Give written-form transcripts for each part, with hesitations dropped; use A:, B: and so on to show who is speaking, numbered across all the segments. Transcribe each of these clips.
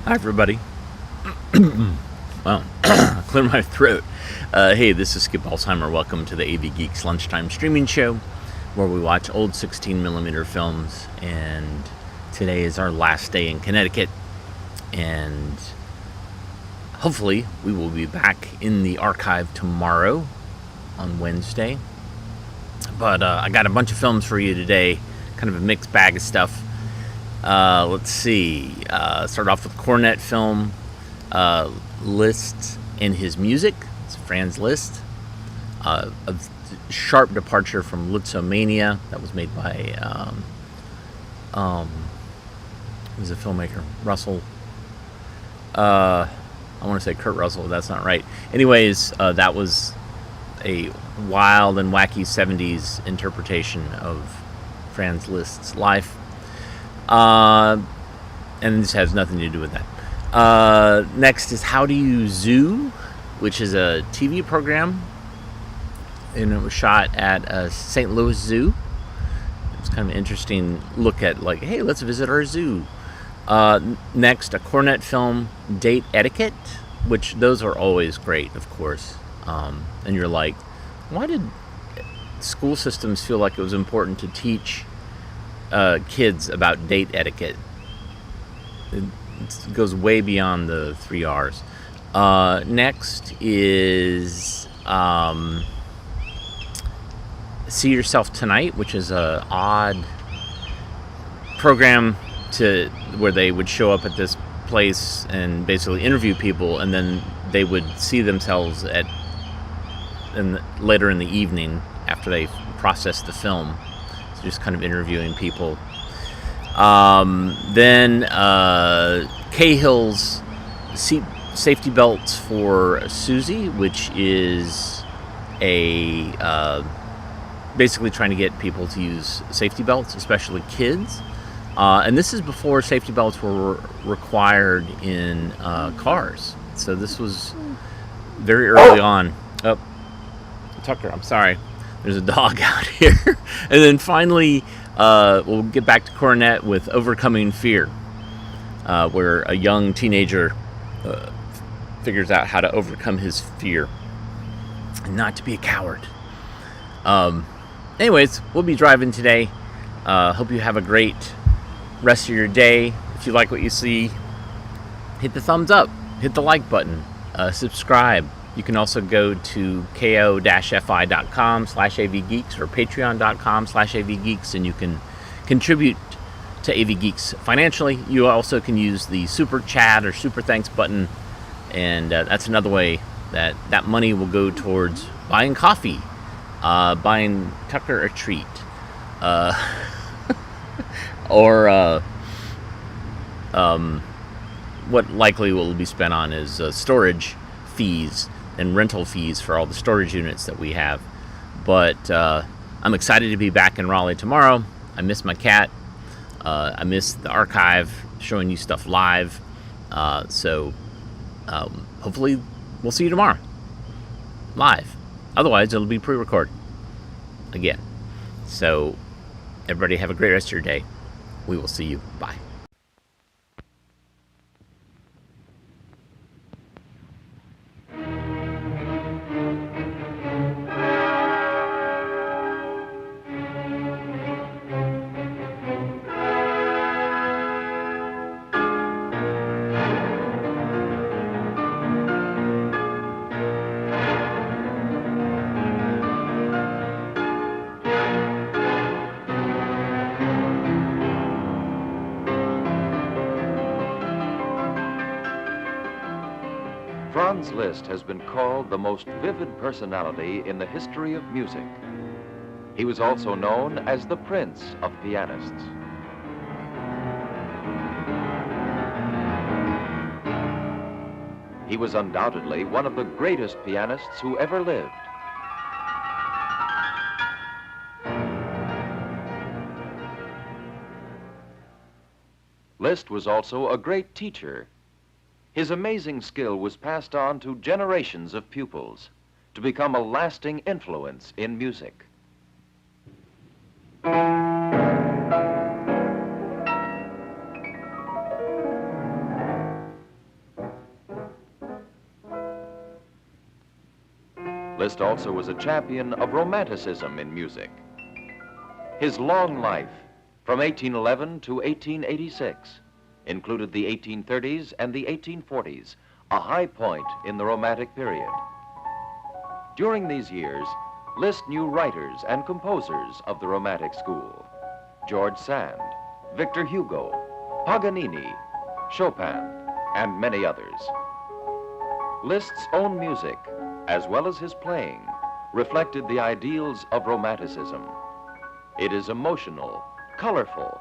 A: Hi, everybody. Wow, clear my throat. Hey, this is Skip Alzheimer. Welcome to the AV Geeks lunchtime streaming show, where we watch old 16mm films. And today is our last day in Connecticut, and hopefully we will be back in the archive tomorrow on Wednesday. But I got a bunch of films for you today, kind of a mixed bag of stuff. Let's see. Start off with a cornet film, Liszt and His Music. It's Franz Liszt. A sharp departure from Lutzomania that was made by who's a filmmaker? Russell. I want to say Kurt Russell. That's not right. Anyways, that was a wild and wacky 70s interpretation of Franz Liszt's life. And this has nothing to do with that. Next is How Do You Zoo, which is a TV program, and it was shot at St. Louis Zoo. It's kind of an interesting look at, like, hey, let's visit our zoo. Next, a cornet film, Date Etiquette, which those are always great, of course. And you're like, why did school systems feel like it was important to teach kids about date etiquette? It goes way beyond the 3 R's. Next is See Yourself Tonight, which is a odd program where they would show up at this place and basically interview people, and then they would see themselves later in the evening after they processed the film. So just kind of interviewing people. Then Cahill's Safety Belts for Susie, which is basically trying to get people to use safety belts, especially kids. And this is before safety belts were required in cars. So this was very early on. Oh, Tucker, I'm sorry. There's a dog out here. And then finally, we'll get back to cornet with Overcoming Fear, where a young teenager figures out how to overcome his fear and not to be a coward. Anyways, we'll be driving today. Hope you have a great rest of your day. If you like what you see, hit the thumbs up, hit the like button, subscribe. You can also go to ko-fi.com/avgeeks or patreon.com/avgeeks, and you can contribute to AV Geeks financially. You also can use the super chat or super thanks button, and that's another way that money will go towards buying coffee, buying Tucker a treat, or what likely will be spent on is storage fees and rental fees for all the storage units that we have. But I'm excited to be back in Raleigh tomorrow. I miss my cat. I miss the archive, showing you stuff live. So hopefully we'll see you tomorrow, live. Otherwise, it'll be pre-recorded again. So everybody have a great rest of your day. We will see you. Bye.
B: Franz Liszt has been called the most vivid personality in the history of music. He was also known as the Prince of Pianists. He was undoubtedly one of the greatest pianists who ever lived. Liszt was also a great teacher. His amazing skill was passed on to generations of pupils to become a lasting influence in music. Liszt also was a champion of Romanticism in music. His long life, from 1811 to 1886, included the 1830s and the 1840s, a high point in the Romantic period. During these years, Liszt knew writers and composers of the Romantic school: George Sand, Victor Hugo, Paganini, Chopin, and many others. Liszt's own music, as well as his playing, reflected the ideals of Romanticism. It is emotional, colorful,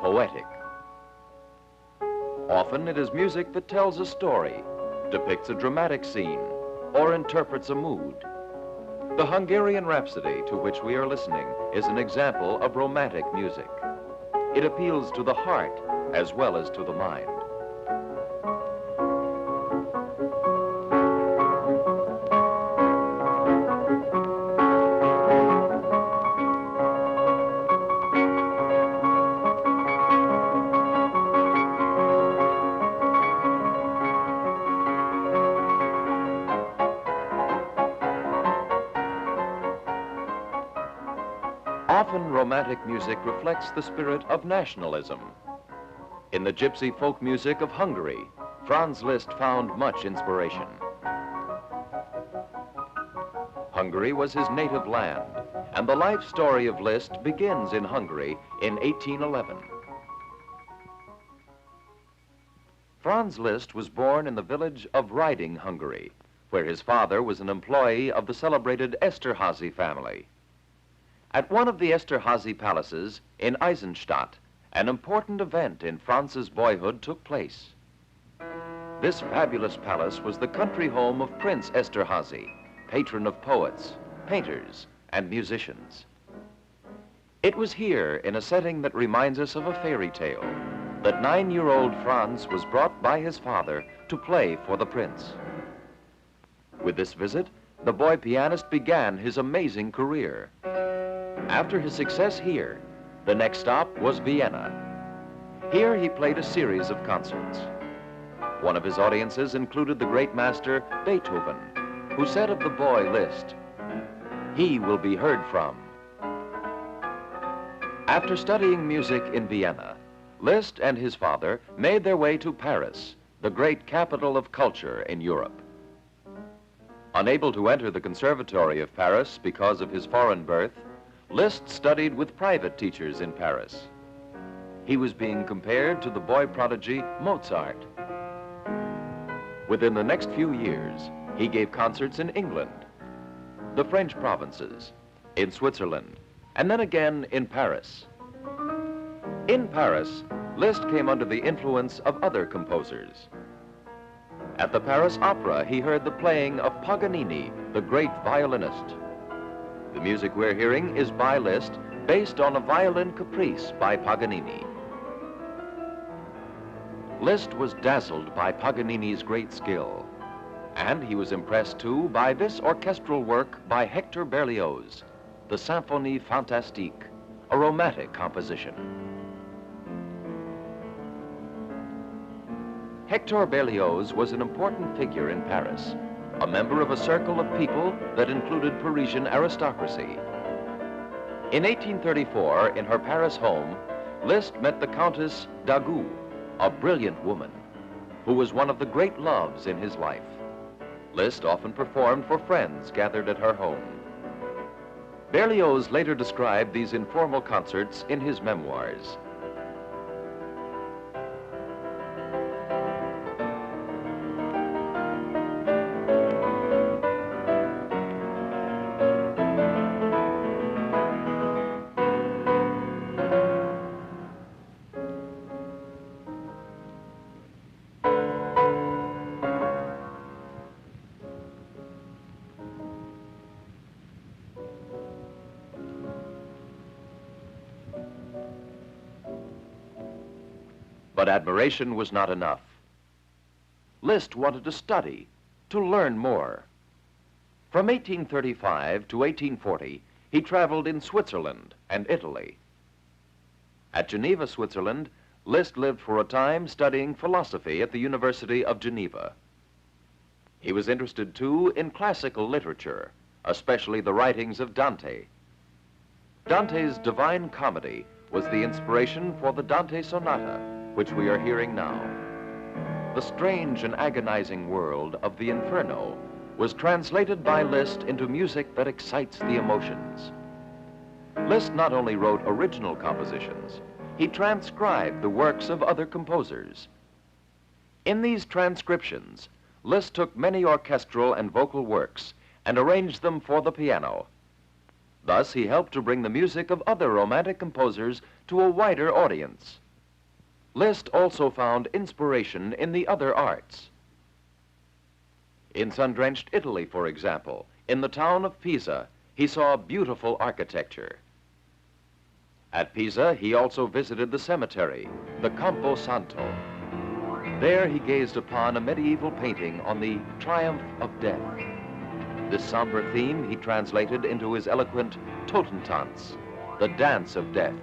B: poetic. Often it is music that tells a story, depicts a dramatic scene, or interprets a mood. The Hungarian Rhapsody, to which we are listening, is an example of romantic music. It appeals to the heart as well as to the mind. Often romantic music reflects the spirit of nationalism. In the gypsy folk music of Hungary, Franz Liszt found much inspiration. Hungary was his native land, and the life story of Liszt begins in Hungary in 1811. Franz Liszt was born in the village of Riding, Hungary, where his father was an employee of the celebrated Esterházy family. At one of the Esterházy palaces in Eisenstadt, an important event in Franz's boyhood took place. This fabulous palace was the country home of Prince Esterházy, patron of poets, painters, and musicians. It was here, in a setting that reminds us of a fairy tale, that 9-year-old Franz was brought by his father to play for the prince. With this visit, the boy pianist began his amazing career. After his success here, the next stop was Vienna. Here he played a series of concerts. One of his audiences included the great master Beethoven, who said of the boy Liszt, "He will be heard from." After studying music in Vienna, Liszt and his father made their way to Paris, the great capital of culture in Europe. Unable to enter the Conservatory of Paris because of his foreign birth, Liszt studied with private teachers in Paris. He was being compared to the boy prodigy Mozart. Within the next few years, he gave concerts in England, the French provinces, in Switzerland, and then again in Paris. In Paris, Liszt came under the influence of other composers. At the Paris Opera, he heard the playing of Paganini, the great violinist. The music we're hearing is by Liszt, based on a violin caprice by Paganini. Liszt was dazzled by Paganini's great skill, and he was impressed too by this orchestral work by Hector Berlioz, the Symphonie Fantastique, a romantic composition. Hector Berlioz was an important figure in Paris, a member of a circle of people that included Parisian aristocracy. In 1834, in her Paris home, Liszt met the Countess d'Agoult, a brilliant woman, who was one of the great loves in his life. Liszt often performed for friends gathered at her home. Berlioz later described these informal concerts in his memoirs. But admiration was not enough. Liszt wanted to study, to learn more. From 1835 to 1840, he traveled in Switzerland and Italy. At Geneva, Switzerland, Liszt lived for a time studying philosophy at the University of Geneva. He was interested, too, in classical literature, especially the writings of Dante. Dante's Divine Comedy was the inspiration for the Dante Sonata, which we are hearing now. The strange and agonizing world of the Inferno was translated by Liszt into music that excites the emotions. Liszt not only wrote original compositions, he transcribed the works of other composers. In these transcriptions, Liszt took many orchestral and vocal works and arranged them for the piano. Thus, he helped to bring the music of other romantic composers to a wider audience. Liszt also found inspiration in the other arts. In sun-drenched Italy, for example, in the town of Pisa, he saw beautiful architecture. At Pisa, he also visited the cemetery, the Campo Santo. There he gazed upon a medieval painting on the triumph of death. This somber theme he translated into his eloquent Totentanz, the dance of death.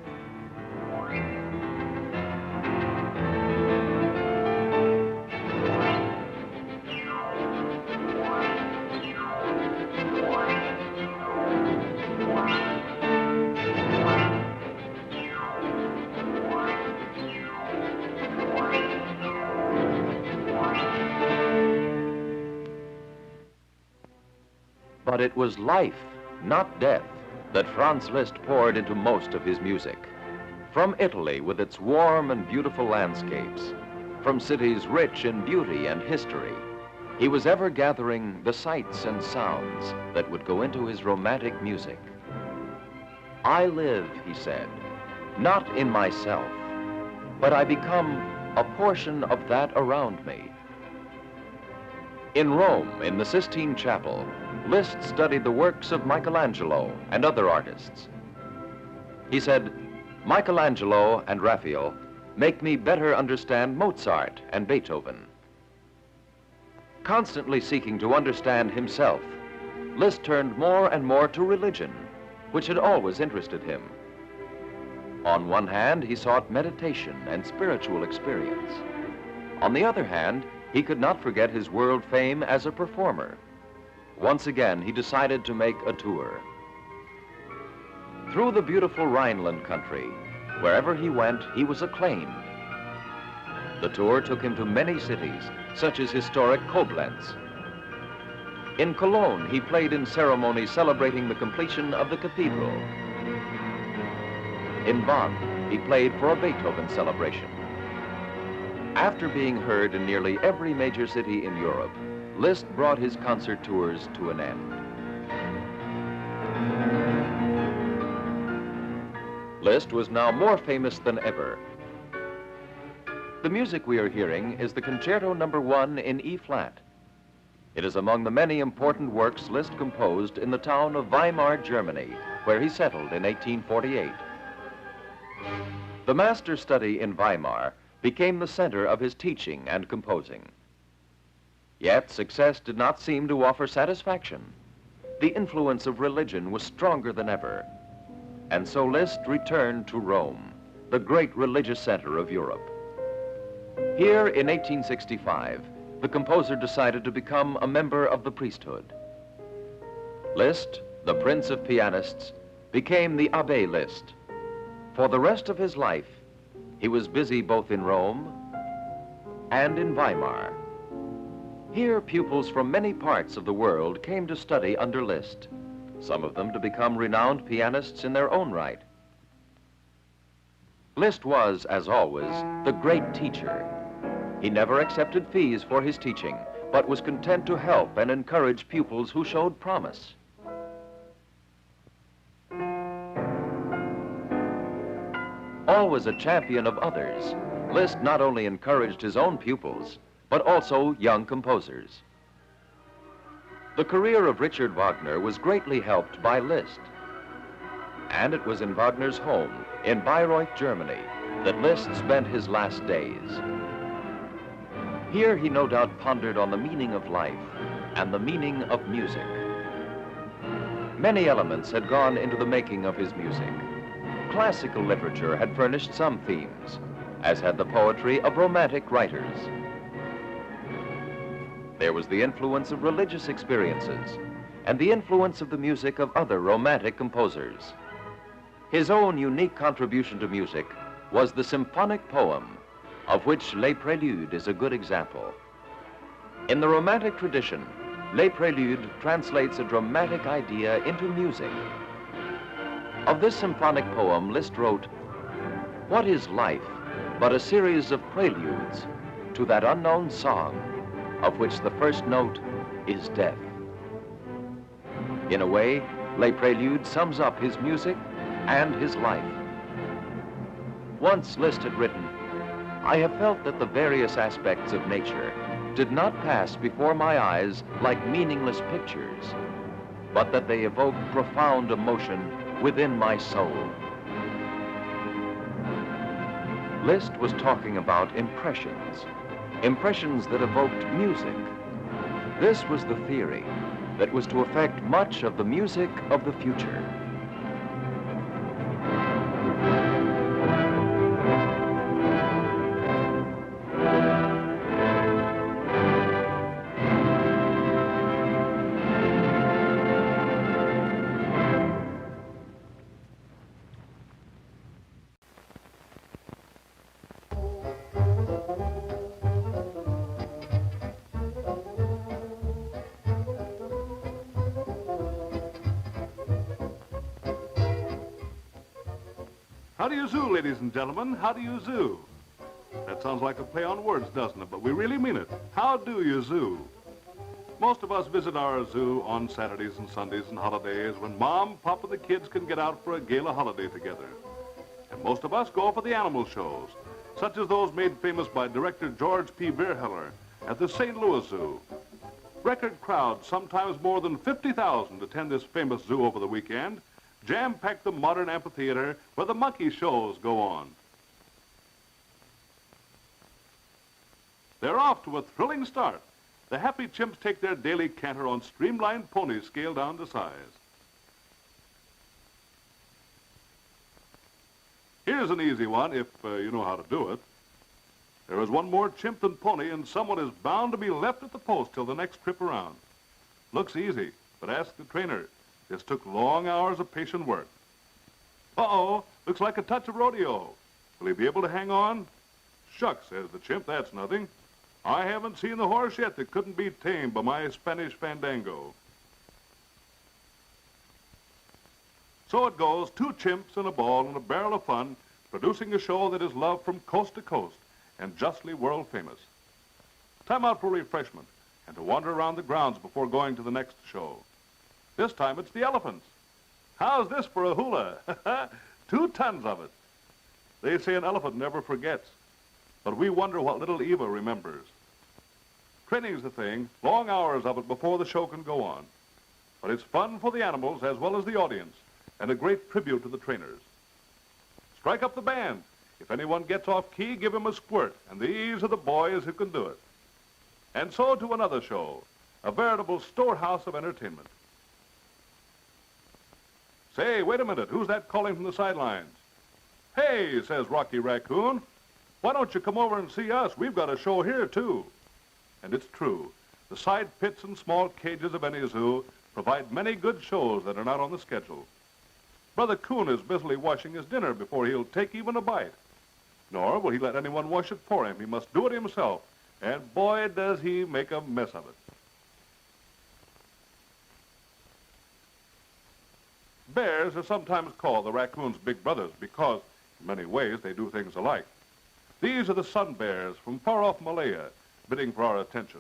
B: But it was life, not death, that Franz Liszt poured into most of his music. From Italy, with its warm and beautiful landscapes, from cities rich in beauty and history, he was ever gathering the sights and sounds that would go into his romantic music. I live, he said, not in myself, but I become a portion of that around me. In Rome, in the Sistine Chapel, Liszt studied the works of Michelangelo and other artists. He said, Michelangelo and Raphael make me better understand Mozart and Beethoven. Constantly seeking to understand himself, Liszt turned more and more to religion, which had always interested him. On one hand, he sought meditation and spiritual experience. On the other hand, he could not forget his world fame as a performer. Once again, he decided to make a tour. Through the beautiful Rhineland country, wherever he went, he was acclaimed. The tour took him to many cities, such as historic Koblenz. In Cologne, he played in ceremonies celebrating the completion of the cathedral. In Bonn, he played for a Beethoven celebration. After being heard in nearly every major city in Europe, Liszt brought his concert tours to an end. Liszt was now more famous than ever. The music we are hearing is the Concerto No. 1 in E-flat. It is among the many important works Liszt composed in the town of Weimar, Germany, where he settled in 1848. The master study in Weimar became the center of his teaching and composing. Yet success did not seem to offer satisfaction. The influence of religion was stronger than ever, and so Liszt returned to Rome, the great religious center of Europe. Here in 1865, the composer decided to become a member of the priesthood. Liszt, the prince of pianists, became the Abbé Liszt. For the rest of his life, he was busy both in Rome and in Weimar. Here, pupils from many parts of the world came to study under Liszt, some of them to become renowned pianists in their own right. Liszt was, as always, the great teacher. He never accepted fees for his teaching, but was content to help and encourage pupils who showed promise. Always a champion of others, Liszt not only encouraged his own pupils, but also young composers. The career of Richard Wagner was greatly helped by Liszt. And it was in Wagner's home in Bayreuth, Germany, that Liszt spent his last days. Here he no doubt pondered on the meaning of life and the meaning of music. Many elements had gone into the making of his music. Classical literature had furnished some themes, as had the poetry of romantic writers. There was the influence of religious experiences, and the influence of the music of other romantic composers. His own unique contribution to music was the symphonic poem, of which Les Préludes is a good example. In the romantic tradition, Les Préludes translates a dramatic idea into music. Of this symphonic poem, Liszt wrote, "What is life but a series of preludes to that unknown song of which the first note is death?" In a way, Les Préludes sums up his music and his life. Once Liszt had written, "I have felt that the various aspects of nature did not pass before my eyes like meaningless pictures, but that they evoked profound emotion within my soul." Liszt was talking about impressions, impressions that evoked music. This was the theory that was to affect much of the music of the future.
C: How do you zoo, ladies and gentlemen? How do you zoo? That sounds like a play on words, doesn't it? But we really mean it. How do you zoo? Most of us visit our zoo on Saturdays and Sundays and holidays when Mom, Pop, and the kids can get out for a gala holiday together. And most of us go for the animal shows, such as those made famous by director George P. Verheller at the St. Louis Zoo. Record crowds, sometimes more than 50,000, attend this famous zoo over the weekend, jam-pack the modern amphitheater where the monkey shows go on. They're off to a thrilling start. The happy chimps take their daily canter on streamlined ponies scaled down to size. Here's an easy one if you know how to do it. There is one more chimp than pony, and someone is bound to be left at the post till the next trip around. Looks easy, but ask the trainer. This took long hours of patient work. Uh-oh, looks like a touch of rodeo. Will he be able to hang on? Shucks, says the chimp, that's nothing. I haven't seen the horse yet that couldn't be tamed by my Spanish fandango. So it goes, two chimps and a ball and a barrel of fun, producing a show that is loved from coast to coast and justly world famous. Time out for refreshment and to wander around the grounds before going to the next show. This time it's the elephants. How's this for a hula? 2 tons of it. They say an elephant never forgets, but we wonder what little Eva remembers. Training's the thing, long hours of it before the show can go on. But it's fun for the animals as well as the audience, and a great tribute to the trainers. Strike up the band. If anyone gets off key, give him a squirt, and these are the boys who can do it. And so to another show, a veritable storehouse of entertainment. Say, wait a minute, who's that calling from the sidelines? Hey, says Rocky Raccoon, why don't you come over and see us? We've got a show here, too. And it's true. The side pits and small cages of any zoo provide many good shows that are not on the schedule. Brother Coon is busily washing his dinner before he'll take even a bite. Nor will he let anyone wash it for him. He must do it himself. And boy, does he make a mess of it. Bears are sometimes called the raccoon's big brothers because, in many ways, they do things alike. These are the sun bears from far-off Malaya, bidding for our attention.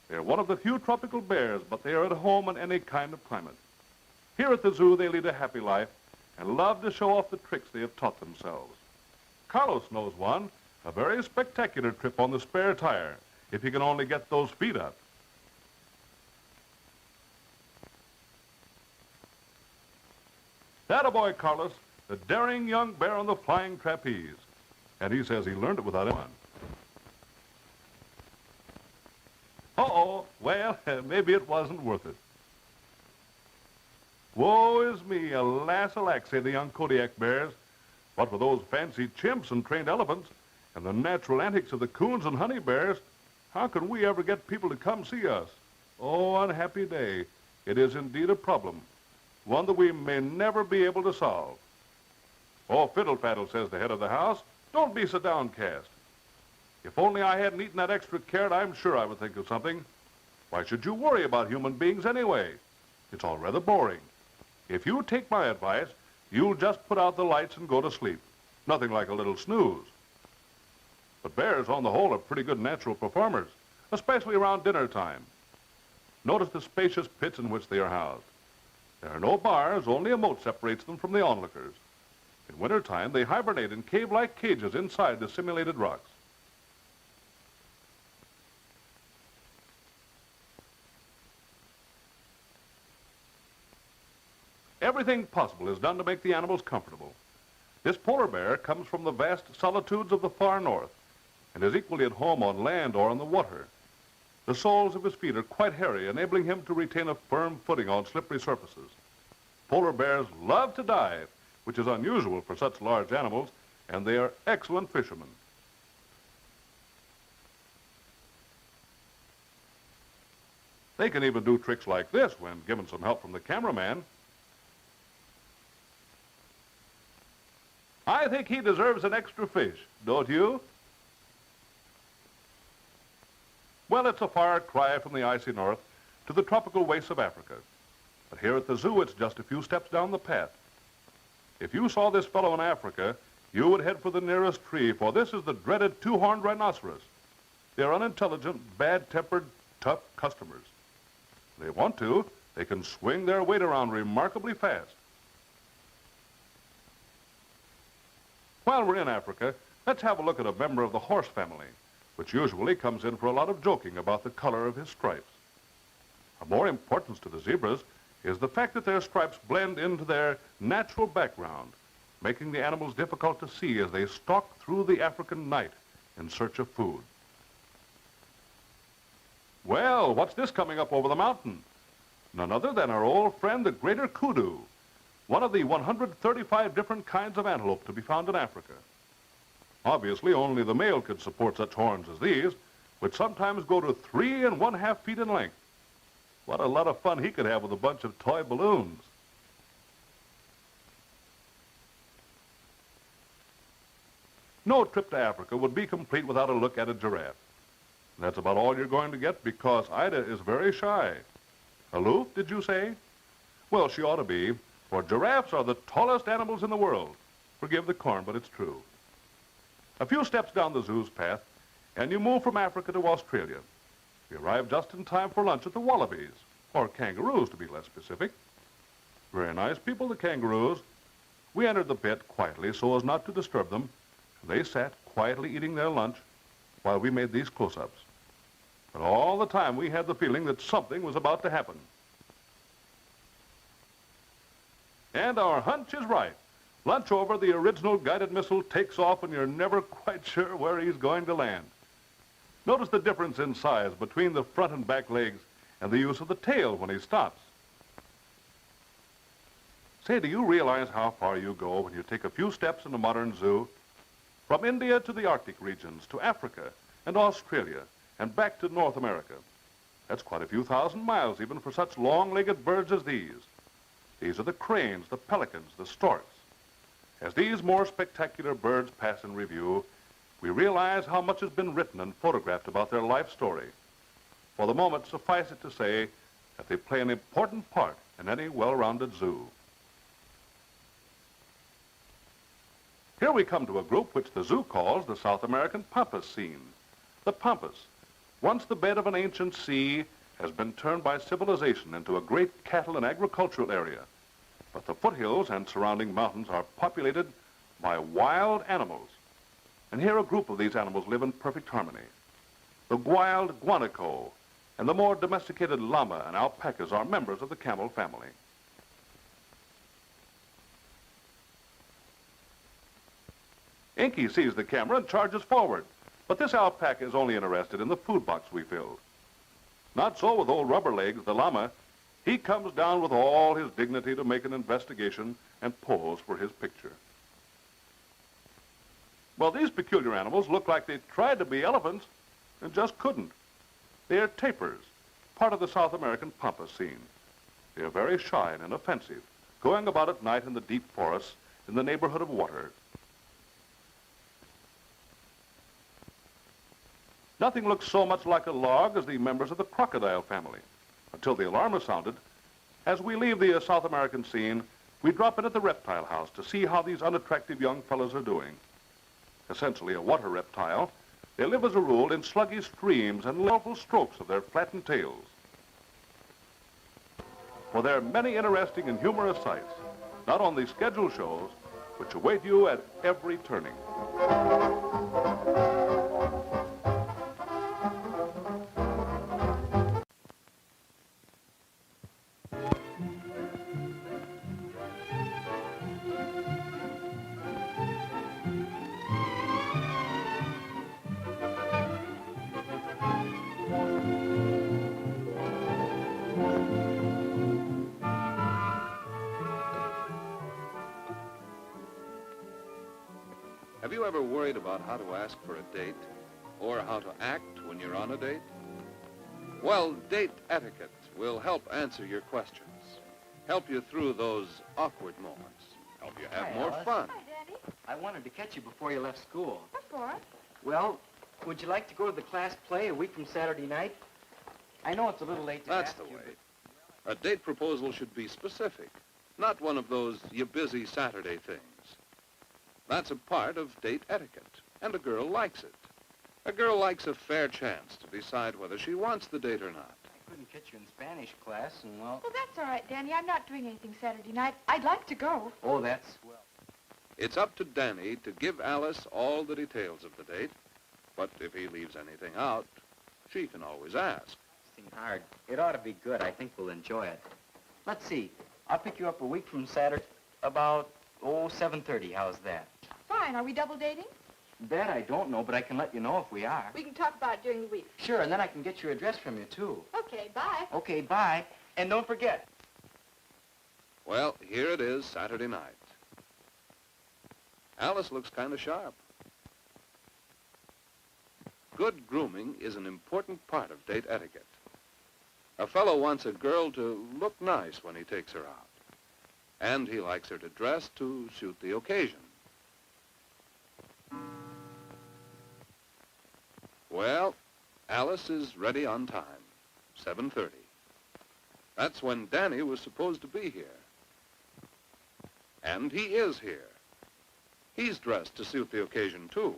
C: They're one of the few tropical bears, but they are at home in any kind of climate. Here at the zoo, they lead a happy life and love to show off the tricks they have taught themselves. Carlos knows one, a very spectacular trip on the spare tire, if he can only get those feet up. Attaboy, Carlos, the daring young bear on the flying trapeze. And he says he learned it without anyone. Uh-oh, well, maybe it wasn't worth it. Woe is me, alas, alack, say the young Kodiak bears. But for those fancy chimps and trained elephants and the natural antics of the coons and honey bears, how can we ever get people to come see us? Oh, unhappy day. It is indeed a problem, one that we may never be able to solve. Oh, fiddle-faddle, says the head of the house. Don't be so downcast. If only I hadn't eaten that extra carrot, I'm sure I would think of something. Why should you worry about human beings anyway? It's all rather boring. If you take my advice, you'll just put out the lights and go to sleep. Nothing like a little snooze. But bears, on the whole, are pretty good natural performers, especially around dinner time. Notice the spacious pits in which they are housed. There are no bars, only a moat separates them from the onlookers. In wintertime, they hibernate in cave-like cages inside the simulated rocks. Everything possible is done to make the animals comfortable. This polar bear comes from the vast solitudes of the far north and is equally at home on land or on the water. The soles of his feet are quite hairy, enabling him to retain a firm footing on slippery surfaces. Polar bears love to dive, which is unusual for such large animals, and they are excellent fishermen. They can even do tricks like this when given some help from the cameraman. I think he deserves an extra fish, don't you? Well, it's a far cry from the icy north to the tropical wastes of Africa. But here at the zoo, it's just a few steps down the path. If you saw this fellow in Africa, you would head for the nearest tree, for this is the dreaded two-horned rhinoceros. They're unintelligent, bad-tempered, tough customers. If they want to, they can swing their weight around remarkably fast. While we're in Africa, let's have a look at a member of the horse family, which usually comes in for a lot of joking about the color of his stripes. Of more importance to the zebras is the fact that their stripes blend into their natural background, making the animals difficult to see as they stalk through the African night in search of food. Well, what's this coming up over the mountain? None other than our old friend, the greater kudu, one of the 135 different kinds of antelope to be found in Africa. Obviously, only the male could support such horns as these, which sometimes go to 3 1/2 feet in length. What a lot of fun he could have with a bunch of toy balloons. No trip to Africa would be complete without a look at a giraffe. And that's about all you're going to get because Ida is very shy. Aloof, did you say? Well, she ought to be, for giraffes are the tallest animals in the world. Forgive the corn, but it's true. A few steps down the zoo's path, and you move from Africa to Australia. We arrived just in time for lunch at the wallabies, or kangaroos to be less specific. Very nice people, the kangaroos. We entered the pit quietly so as not to disturb them, and they sat quietly eating their lunch while we made these close-ups. But all the time we had the feeling that something was about to happen. And our hunch is right. Lunch over, the original guided missile takes off and you're never quite sure where he's going to land. Notice the difference in size between the front and back legs and the use of the tail when he stops. Say, do you realize how far you go when you take a few steps in a modern zoo? From India to the Arctic regions, to Africa and Australia, and back to North America. That's quite a few thousand miles even for such long-legged birds as these. These are the cranes, the pelicans, the storks. As these more spectacular birds pass in review, we realize how much has been written and photographed about their life story. For the moment, suffice it to say that they play an important part in any well-rounded zoo. Here we come to a group which the zoo calls the South American pampas scene. The pampas, once the bed of an ancient sea, has been turned by civilization into a great cattle and agricultural area. But the foothills and surrounding mountains are populated by wild animals. And here a group of these animals live in perfect harmony. The wild guanaco and the more domesticated llama and alpacas are members of the camel family. Inky sees the camera and charges forward, but this alpaca is only interested in the food box we filled. Not so with old Rubberlegs, the llama. He comes down with all his dignity to make an investigation and pose for his picture. Well, these peculiar animals look like they tried to be elephants and just couldn't. They are tapirs, part of the South American pampas scene. They are very shy and inoffensive, going about at night in the deep forests in the neighborhood of water. Nothing looks so much like a log as the members of the crocodile family, until the alarm is sounded. As we leave the South American scene, we drop in at the reptile house to see how these unattractive young fellows are doing. Essentially a water reptile, they live as a rule in sluggish streams and powerful strokes of their flattened tails. For there are many interesting and humorous sights, not on these scheduled shows, which await you at every turning.
D: Have you ever worried about how to ask for a date or how to act when you're on a date? Well, Date Etiquette will help answer your questions, help you through those awkward moments, help you have more fun.
E: Hi, Daddy.
F: I wanted to catch you before you left school.
E: What for?
F: Well, would you like to go to the class play a week from Saturday night? I know it's a little late to
D: That's
F: ask
D: the
F: you,
D: way. A date proposal should be specific, not one of those you busy Saturday things. That's a part of date etiquette, and a girl likes it. A girl likes a fair chance to decide whether she wants the date or not.
F: I couldn't catch you in Spanish class, and well...
E: Well, that's all right, Danny. I'm not doing anything Saturday night. I'd like to go.
F: Oh, that's swell.
D: It's up to Danny to give Alice all the details of the date, but if he leaves anything out, she can always ask.
F: It's hard. It ought to be good. I think we'll enjoy it. Let's see. I'll pick you up a week from Saturday about, 7:30. How's that?
E: Fine. Are we double dating?
F: That I don't know, but I can let you know if we are.
E: We can talk about it during the week.
F: Sure, and then I can get your address from you, too.
E: Okay, bye.
F: Okay, bye. And don't forget.
D: Well, here it is, Saturday night. Alice looks kind of sharp. Good grooming is an important part of date etiquette. A fellow wants a girl to look nice when he takes her out, and he likes her to dress to suit the occasion. Well, Alice is ready on time, 7:30. That's when Danny was supposed to be here. And he is here. He's dressed to suit the occasion, too.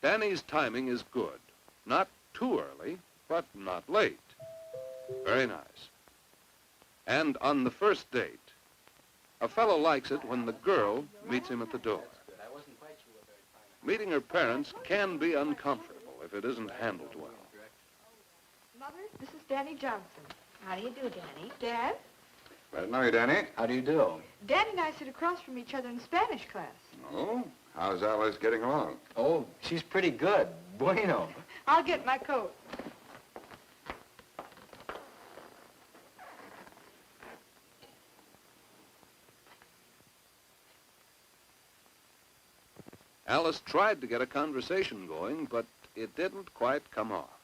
D: Danny's timing is good. Not too early, but not late. Very nice. And on the first date, a fellow likes it when the girl meets him at the door. Meeting her parents can be uncomfortable if it isn't handled well.
E: Mother, this is Danny Johnson.
G: How do you do, Danny?
E: Dad?
H: Glad to know you, Danny.
F: How do you do?
E: Danny and I sit across from each other in Spanish class.
H: Oh, how's Alice getting along?
F: Oh, she's pretty good. Bueno.
E: I'll get my coat.
D: Alice tried to get a conversation going, but it didn't quite come off.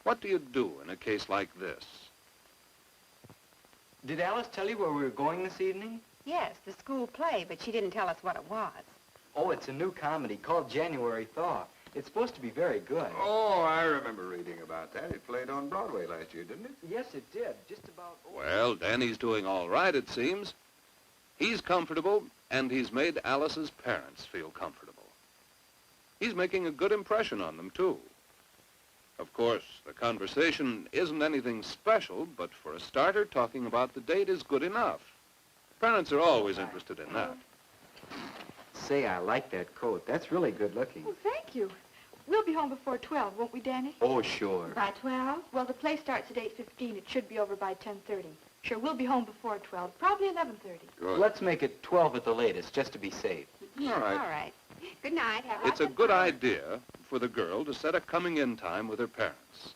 D: What do you do in a case like this?
F: Did Alice tell you where we were going this evening?
G: Yes, the school play, but she didn't tell us what it was.
F: Oh, it's a new comedy called January Thaw. It's supposed to be very good.
H: Oh, I remember reading about that. It played on Broadway last year, didn't it?
F: Yes, it did. Just about...
D: Well, Danny's doing all right, it seems. He's comfortable, and he's made Alice's parents feel comfortable. He's making a good impression on them, too. Of course, the conversation isn't anything special, but for a starter, talking about the date is good enough. Parents are always interested in that.
F: Say, I like that coat. That's really good looking.
E: Oh, thank you. We'll be home before 12, won't we, Danny?
F: Oh, sure.
E: By 12? Well, the play starts at 8:15. It should be over by 10:30. Sure, we'll be home before 12, probably 11:30.
H: Good.
F: Let's make it 12 at the latest, just to be safe.
H: All right.
G: All right. Good night. Have
D: It's a
G: lots of
D: good
G: fun.
D: idea for the girl to set a coming-in time with her parents.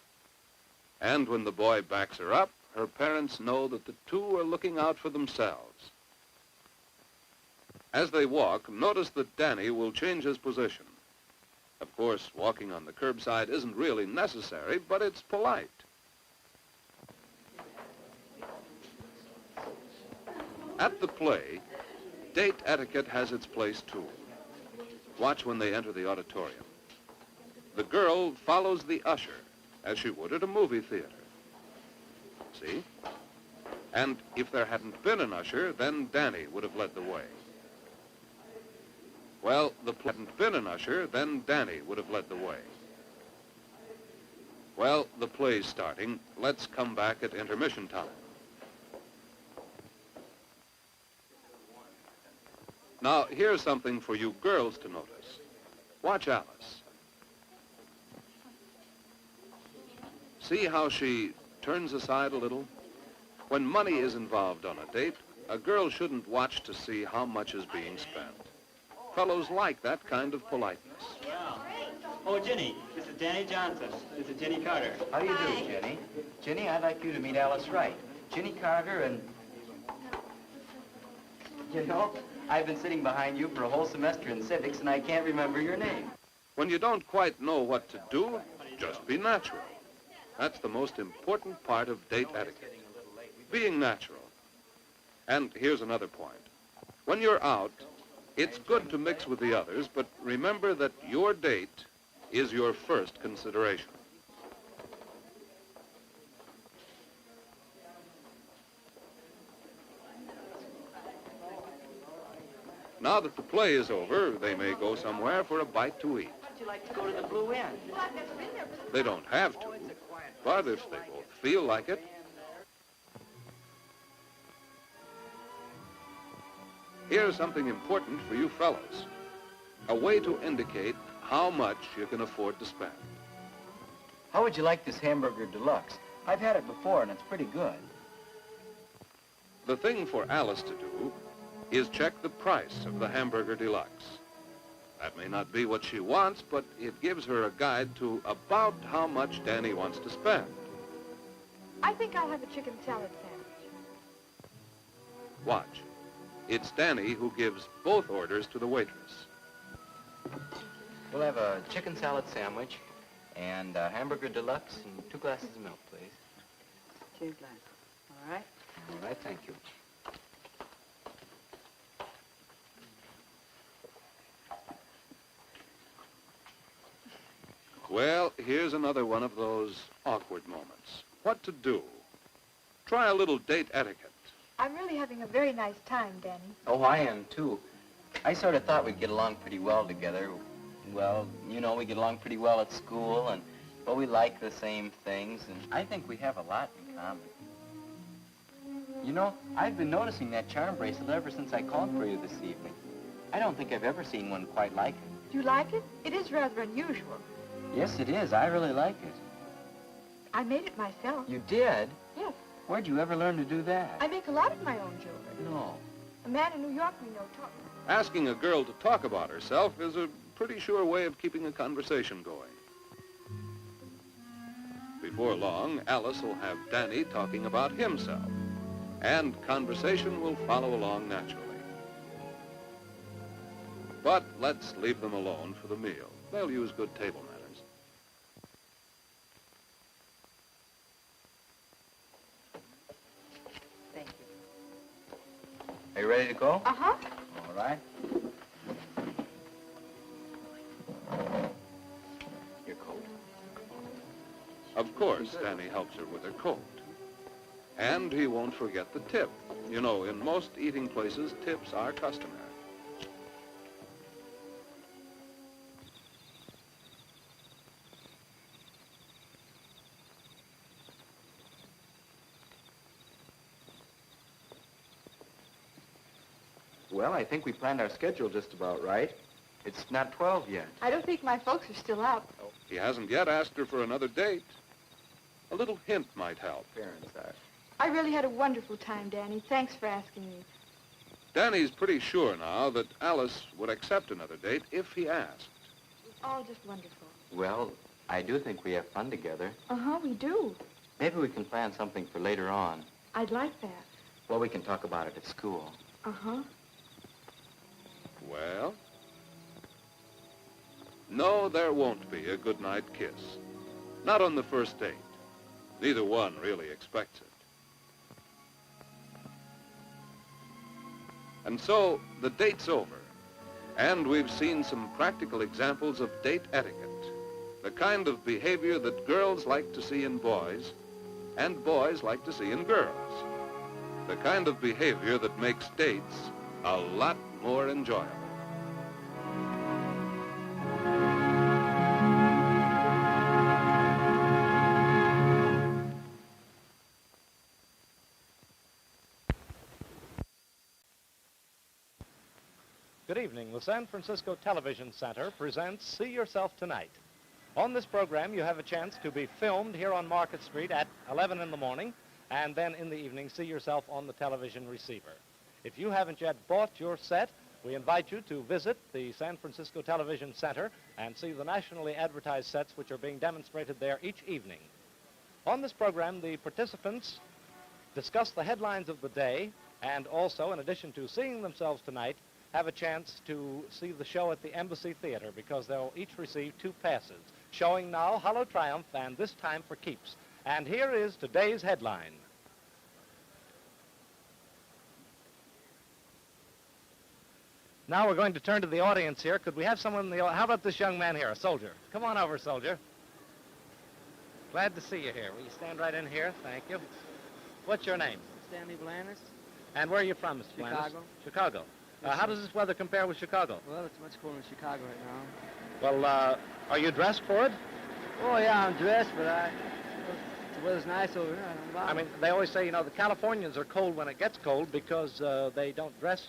D: And when the boy backs her up, her parents know that the two are looking out for themselves. As they walk, notice that Danny will change his position. Of course, walking on the curbside isn't really necessary, but it's polite. At the play, date etiquette has its place too. Watch when they enter the auditorium. The girl follows the usher as she would at a movie theater. See? And if there hadn't been an usher, then Danny would have led the way. Well, hadn't been an usher, then Danny would have led the way. Well, the play's starting. Let's come back at intermission time. Now, here's something for you girls to notice. Watch Alice. See how she turns aside a little? When money is involved on a date, a girl shouldn't watch to see how much is being spent. Fellows like that kind of politeness.
F: Oh, Jenny, this is Danny Johnson. This is Jenny Carter. How do you do, Jenny? Jenny, I'd like you to meet Alice Wright. Jenny Carter and... You know, I've been sitting behind you for a whole semester in civics, and I can't remember your name.
D: When you don't quite know what to do, just be natural. That's the most important part of date etiquette. Being natural. And here's another point. When you're out, it's good to mix with the others, but remember that your date is your first consideration. Now that the play is over, they may go somewhere for a bite to eat.
F: Would you like to go to the Blue Inn?
D: They don't have to, but if they both feel like it. Here's something important for you fellows. A way to indicate how much you can afford to spend.
F: How would you like this hamburger deluxe? I've had it before, and it's pretty good.
D: The thing for Alice to do is check the price of the hamburger deluxe. That may not be what she wants, but it gives her a guide to about how much Danny wants to spend.
E: I think I'll have a chicken salad sandwich.
D: Watch. It's Danny who gives both orders to the waitress.
F: We'll have a chicken salad sandwich and a hamburger deluxe and 2 glasses of milk, please.
I: 2 glasses. All right?
F: All right, thank you.
D: Well, here's another one of those awkward moments. What to do? Try a little date etiquette.
E: I'm really having a very nice time, Danny.
F: Oh, I am, too. I sort of thought we'd get along pretty well together. Well, you know, we get along pretty well at school, and, well, we like the same things, and I think we have a lot in common. You know, I've been noticing that charm bracelet ever since I called for you this evening. I don't think I've ever seen one quite like it.
E: Do you like it? It is rather unusual.
F: Yes, it is. I really like it.
E: I made it myself.
F: You did?
E: Yes.
F: Where'd you ever learn to do that?
E: I make a lot of my own jewelry.
F: No.
E: A man in New York we know taught me.
D: Asking a girl to talk about herself is a pretty sure way of keeping a conversation going. Before long, Alice will have Danny talking about himself, and conversation will follow along naturally. But let's leave them alone for the meal. They'll use good table manners.
I: Thank you.
F: Are you ready to go?
E: Uh-huh.
F: All right. Your coat.
D: Of course, Danny helps her with her coat. And he won't forget the tip. You know, in most eating places, tips are customary.
F: Well, I think we planned our schedule just about right. It's not 12 yet.
E: I don't think my folks are still up.
D: He hasn't yet asked her for another date. A little hint might help.
F: Parents are.
E: I really had a wonderful time, Danny. Thanks for asking me.
D: Danny's pretty sure now that Alice would accept another date if he asked.
E: It was all just wonderful.
F: Well, I do think we have fun together.
E: Uh-huh, we do.
F: Maybe we can plan something for later on.
E: I'd like that.
F: Well, we can talk about it at school.
E: Uh-huh.
D: Well? No, there won't be a goodnight kiss. Not on the first date. Neither one really expects it. And so the date's over, and we've seen some practical examples of date etiquette, the kind of behavior that girls like to see in boys and boys like to see in girls, the kind of behavior that makes dates a lot more enjoyable.
J: Good evening. The San Francisco Television Center presents See Yourself Tonight. On this program, you have a chance to be filmed here on Market Street at 11 in the morning, and then in the evening, see yourself on the television receiver. If you haven't yet bought your set, we invite you to visit the San Francisco Television Center and see the nationally advertised sets which are being demonstrated there each evening. On this program, the participants discuss the headlines of the day, and also, in addition to seeing themselves tonight, have a chance to see the show at the Embassy Theater, because they'll each receive 2 passes, showing now Hollow Triumph and This Time for Keeps. And here is today's headline. Now we're going to turn to the audience here. Could we have someone in the audience? How about this young man here, a soldier? Come on over, soldier. Glad to see you here. Will you stand right in here? Thank you. What's your name?
K: Stanley Blanis.
J: And where are you from, Mr. Blanis?
K: Chicago.
J: Chicago.
K: Yes,
J: how
K: sir.
J: does this weather compare with Chicago?
K: Well, it's much cooler in Chicago right now.
J: Well, are you dressed for it?
K: Oh, yeah, I'm dressed, but the weather's nice over here. I don't bother.
J: I mean, they always say, you know, the Californians are cold when it gets cold because they don't dress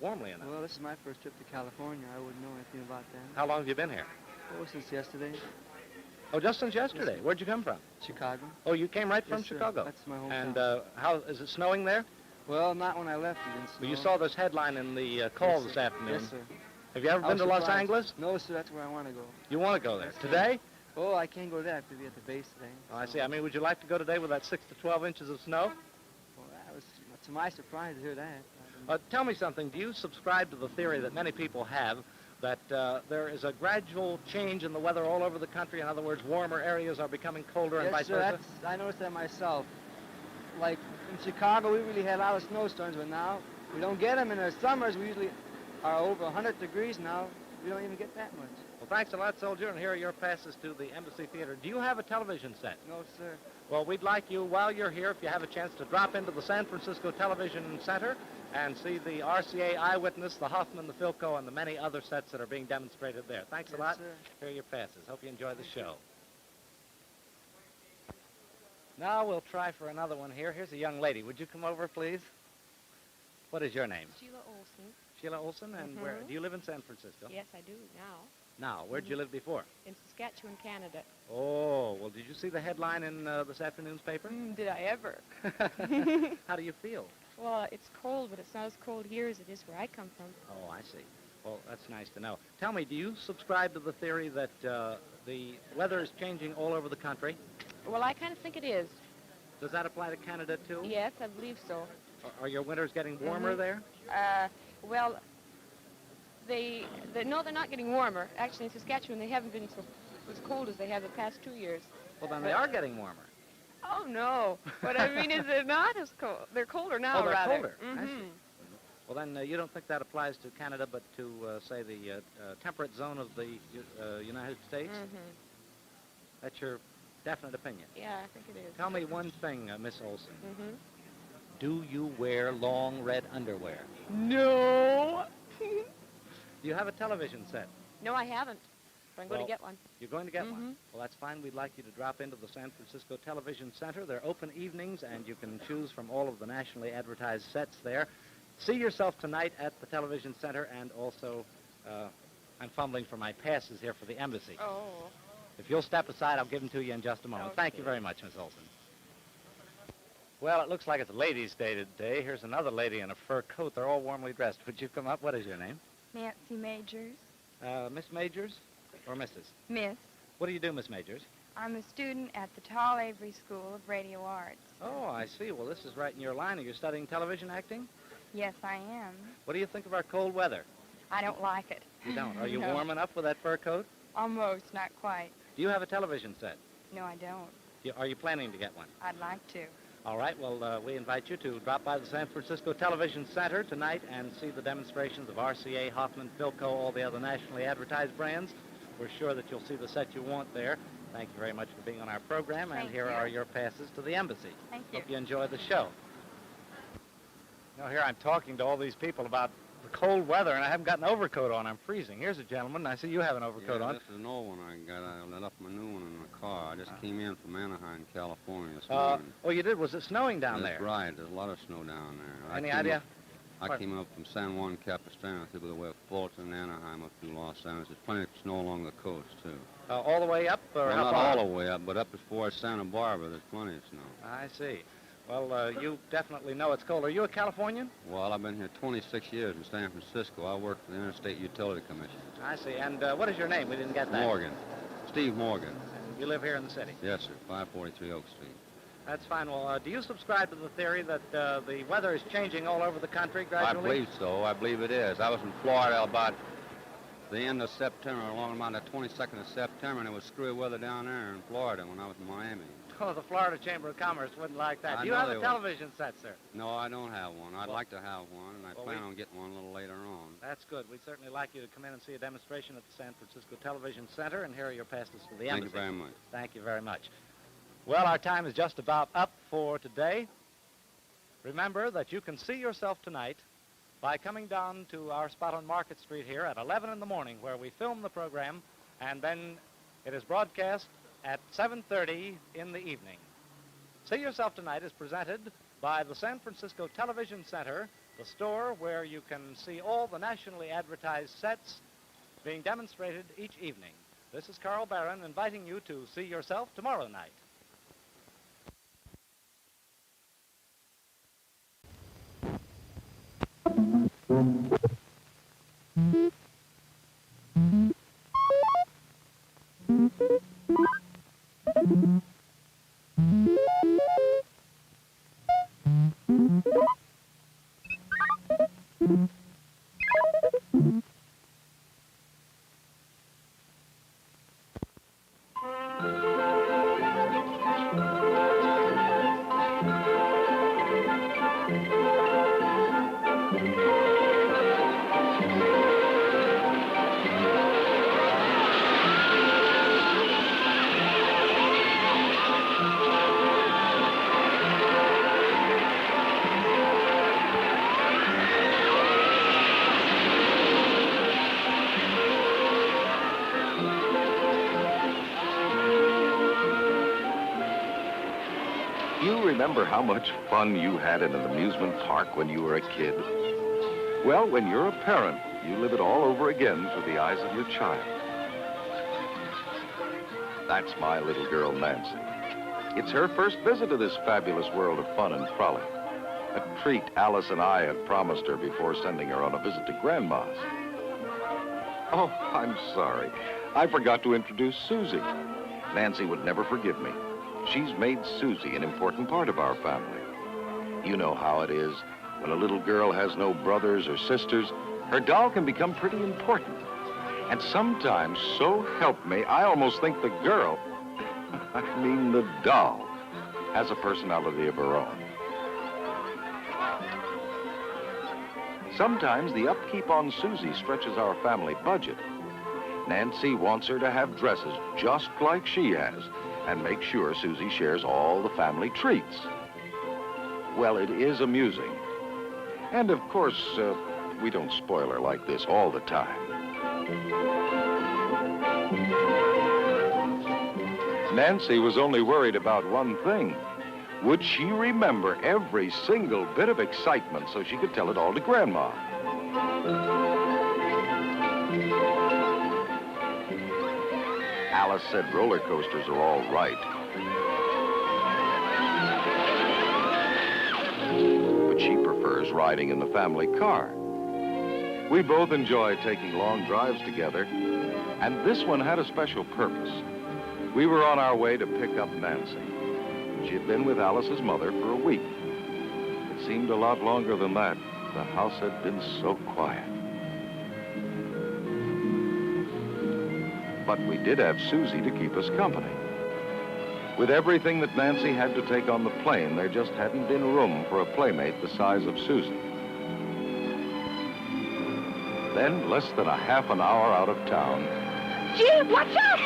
J: warmly enough.
K: Well, this is my first trip to California. I wouldn't know anything about that.
J: How long have you been here?
K: Oh, since yesterday.
J: Oh, just since yesterday.
K: Yes,
J: Where'd you come from?
K: Chicago.
J: Oh, you came right from
K: Yes, sir.
J: Chicago.
K: That's my hometown.
J: And how is it snowing there?
K: Well, not when I left. It didn't snow.
J: Well, you saw this headline in the call
K: Yes,
J: this
K: sir.
J: afternoon.
K: Yes, sir.
J: Have you ever
K: I
J: been
K: was
J: to Los
K: surprised.
J: Angeles?
K: No, sir. That's where I want to go.
J: You want to go there
K: Yes, sir.
J: today?
K: Oh, I can't go there. I have to be at the base today.
J: Oh, I see. I mean, would you like to go today with that 6 to 12 inches of snow?
K: Well, that was to my surprise to hear that.
J: Tell me something. Do you subscribe to the theory that many people have that there is a gradual change in the weather all over the country? In other words, warmer areas are becoming colder and
K: Yes,
J: vice
K: sir,
J: versa?
K: I noticed that myself. Like in Chicago, we really had a lot of snowstorms, but now we don't get them. In the summers, we usually are over 100 degrees now. We don't even get that much.
J: Well, thanks a lot, soldier, and here are your passes to the Embassy Theater. Do you have a television set?
K: No, sir.
J: Well, we'd like you, while you're here, if you have a chance, to drop into the San Francisco Television Center and see the RCA Eyewitness, the Hoffman, the Philco, and the many other sets that are being demonstrated there. Thanks a
K: Yes,
J: lot.
K: sir.
J: Here are your passes. Hope you enjoy the show. Now we'll try for another one here. Here's a young lady. Would you come over, please? What is your name?
L: Sheila Olson.
J: Sheila Olson, and where do you live in San Francisco?
L: Yes, I do now.
J: Now, where'd you live before?
L: In Saskatchewan, Canada.
J: Oh, well, did you see the headline in this afternoon's paper?
L: Did I ever?
J: How do you feel?
L: Well, it's cold, but it's not as cold here as it is where I come from.
J: Oh, I see. Well, that's nice to know. Tell me, do you subscribe to the theory that the weather is changing all over the country?
L: Well, I kind of think it is.
J: Does that apply to Canada, too?
L: Yes, I believe so.
J: Are your winters getting warmer there?
L: Well, no, they're not getting warmer. Actually, in Saskatchewan, they haven't been so as cold as they have the past 2 years.
J: Well, then they are getting warmer.
L: Oh, no. What I mean is they're not as cold. They're colder now,
J: Oh, they're
L: rather.
J: colder. I see. Well, then you don't think that applies to Canada, but to, say, the temperate zone of the United States? That's your definite opinion.
L: Yeah, I think it is.
J: Tell me one thing, Miss Olson. Do you wear long red underwear?
L: No.
J: Do you have a television set?
L: No, I haven't. But I'm going
J: Well,
L: to get one.
J: You're going to get one? Well, that's fine. We'd like you to drop into the San Francisco Television Center. They're open evenings, and you can choose from all of the nationally advertised sets there. See yourself tonight at the Television Center, and also, I'm fumbling for my passes here for the Embassy.
L: Oh.
J: If you'll step aside, I'll give them to you in just a moment.
L: Okay.
J: Thank you very much, Miss Olson. Well, it looks like it's Ladies' Day today. Here's another lady in a fur coat. They're all warmly dressed. Would you come up? What is your name?
M: Nancy Majors.
J: Miss Majors or Mrs.?
M: Miss.
J: What do you do, Miss Majors?
M: I'm a student at the Tall Avery School of Radio Arts.
J: Oh, I see. Well, this is right in your line. Are you studying television acting?
M: Yes, I am.
J: What do you think of our cold weather?
M: I don't like it.
J: You don't? Are you
M: No.
J: warm enough with that fur coat?
M: Almost, not quite.
J: Do you have a television set?
M: No, I don't.
J: Are you planning to get one?
M: I'd like to.
J: All right, well, we invite you to drop by the San Francisco Television Center tonight and see the demonstrations of RCA, Hoffman, Philco, all the other nationally advertised brands. We're sure that you'll see the set you want there. Thank you very much for being on our program, and here are your passes to the embassy.
M: Thank you.
J: Hope you enjoy the show. You know, here I'm talking to all these people about the cold weather, and I haven't got an overcoat on. I'm freezing. Here's a gentleman. I see you have an overcoat on.
N: This is an old one I got. I left my new one in the car. I just came in from Anaheim, California this morning.
J: Oh, you did? Was it snowing down there?
N: That's right. There's a lot of snow down there.
J: Any idea?
N: I came up from San Juan Capistrano through the way of Fulton, Anaheim, up through Los Angeles. There's plenty of snow along the coast, too.
J: All the way up? Or
N: well,
J: how
N: not
J: far?
N: all the way up, but up as far as Santa Barbara, there's plenty of snow.
J: I see. Well, you definitely know it's cold. Are you a Californian?
N: Well, I've been here 26 years in San Francisco. I work for the Interstate Utility Commission.
J: I see. And what is your name? We didn't get that.
N: Morgan. Steve Morgan.
J: You live here in the city?
N: Yes, sir. 543 Oak Street.
J: That's fine. Well, do you subscribe to the theory that the weather is changing all over the country gradually?
N: I believe so. I believe it is. I was in Florida about the end of September, along about the 22nd of September, and it was screwy weather down there in Florida when I was in Miami.
J: Oh, the Florida Chamber of Commerce wouldn't like that. Do you have a television set, sir?
N: No, I don't have one. I'd like to have one, and I plan on getting one a little later on.
J: That's good. We'd certainly like you to come in and see a demonstration at the San Francisco Television Center, and here are your passes to the embassy.
N: Thank you very much.
J: Thank you very much. Well, our time is just about up for today. Remember that you can see yourself tonight by coming down to our spot on Market Street here at 11 in the morning, where we film the program, and then it is broadcast at 7:30 in the evening. See Yourself Tonight is presented by the San Francisco Television Center, the store where you can see all the nationally advertised sets being demonstrated each evening. This is Carl Barron inviting you to see yourself tomorrow night.
O: Remember how much fun you had in an amusement park when you were a kid? Well, when you're a parent, you live it all over again through the eyes of your child. That's my little girl, Nancy. It's her first visit to this fabulous world of fun and frolic. A treat Alice and I had promised her before sending her on a visit to Grandma's. Oh, I'm sorry. I forgot to introduce Susie. Nancy would never forgive me. She's made Susie an important part of our family. You know how it is. When a little girl has no brothers or sisters, her doll can become pretty important. And sometimes, so help me, I almost think the girl, I mean the doll, has a personality of her own. Sometimes the upkeep on Susie stretches our family budget. Nancy wants her to have dresses just like she has, and make sure Susie shares all the family treats. Well, it is amusing. And of course, we don't spoil her like this all the time. Nancy was only worried about one thing. Would she remember every single bit of excitement so she could tell it all to Grandma? Alice said roller coasters are all right. But she prefers riding in the family car. We both enjoy taking long drives together, and this one had a special purpose. We were on our way to pick up Nancy. She had been with Alice's mother for a week. It seemed a lot longer than that. The house had been so quiet. But we did have Susie to keep us company. With everything that Nancy had to take on the plane, there just hadn't been room for a playmate the size of Susie. Then, less than a half an hour out of town...
G: Gee, watch out!